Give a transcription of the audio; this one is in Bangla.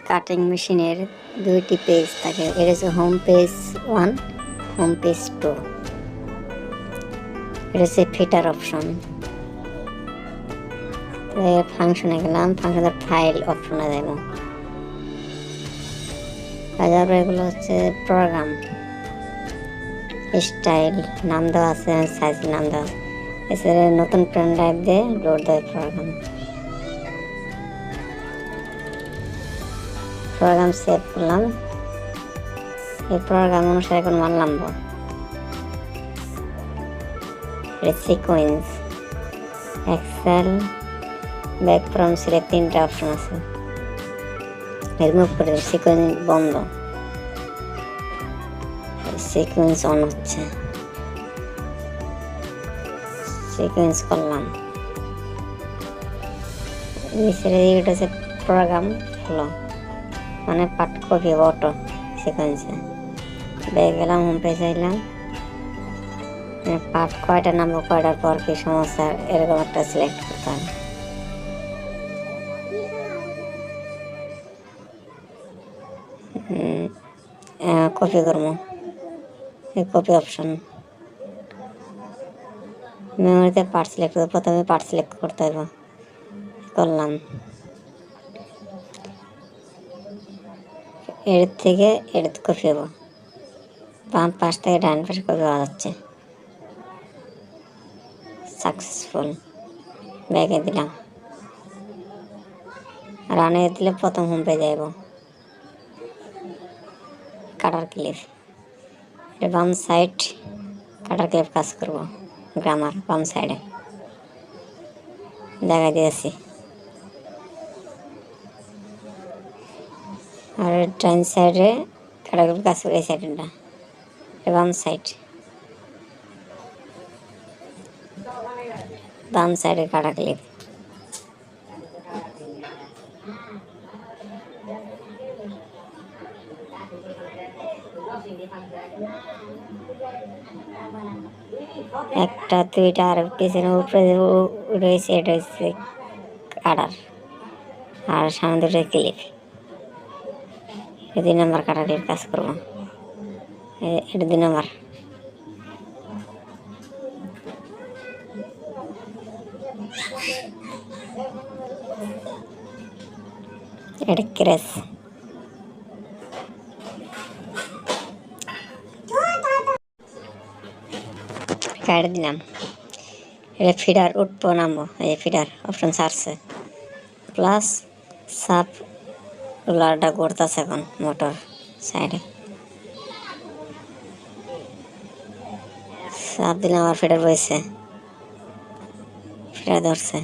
কাটিং মেশিনের দুইটি পেজ থাকে, এটা হচ্ছে হোম পেজ 1, হোম পেজ 2। এটা হচ্ছে ফিটার অপশন। ফাংশনে গেলাম, ফাংশনের ফাইল অপশনে যাব। তারপরে এগুলো হচ্ছে প্রোগ্রাম, স্টাইল নাম দেওয়া আছে, সাইজ নাম দেওয়া আছে। এছাড়া নতুন পেন ড্রাইভ দিয়ে লোড দেয় প্রোগ্রাম সেভ করলাম। এই প্রোগ্রাম অনুসারে এখন মান নামবো। Sequence, excel, back from select, তিনটা অপশন আছে। রিমুভ করে সিকোয়েন্স বন্ধ, সিকোয়েন্স অন হচ্ছে। সিকোয়েন্স করলাম। নিচের এটা হচ্ছে প্রোগ্রাম ফ্লো, মানে পার্ট কপি অটো সিকোয়েন্সে। ব্যাক গেলাম, হোম পেজে এলাম। পার্ট কয়টা নামবো, কয়টার পর কি সমস্যা, এরকম একটা সিলেক্ট করতে হবে। কপি করবো, এই কপি অপশন। মেমোরিতে পার্ট সিলেক্ট করবো, প্রথমে পার্ট সিলেক্ট করতে হবে, করলাম। এর থেকে এর কপি হবো, বাম পাশ থেকে ডান পাশে কপি হওয়া যাচ্ছে। সাকসেসফুল। ব্যাগে দিলাম, রানে দিলে প্রথম হোম পেজে যাব। কাটার ক্লিপ, বাম সাইড কাটার ক্লিপ কাজ করব। গ্রামার বাম সাইডে দেখা দিয়েছি। আর ডান সাইডে কাটার ক্লিপ কাজ করবো, এই সাইডটা বাম সাইড, বাম সাইডে কাটার ক্লিপ। একটা দুইটা আর পিছনে উপরে রয়েছে, এটা হচ্ছে কাটার, আর সামনে দুটো ক্লিপ। 2 নম্বর কাটার ক্লিপ কাজ করবো, এটা 2 নম্বর। এটা ক্রেস, কাটে দিলাম। এটা ফিডার উঠবো নামবো, এই ফিডার অপশন ছাড়ছে। প্লাস সাপ রোলারটা ঘুরতেছে এখন মোটর সাইডে, সাপ দিলাম। আর ফিডার বইছে, ফিডার ধরছে।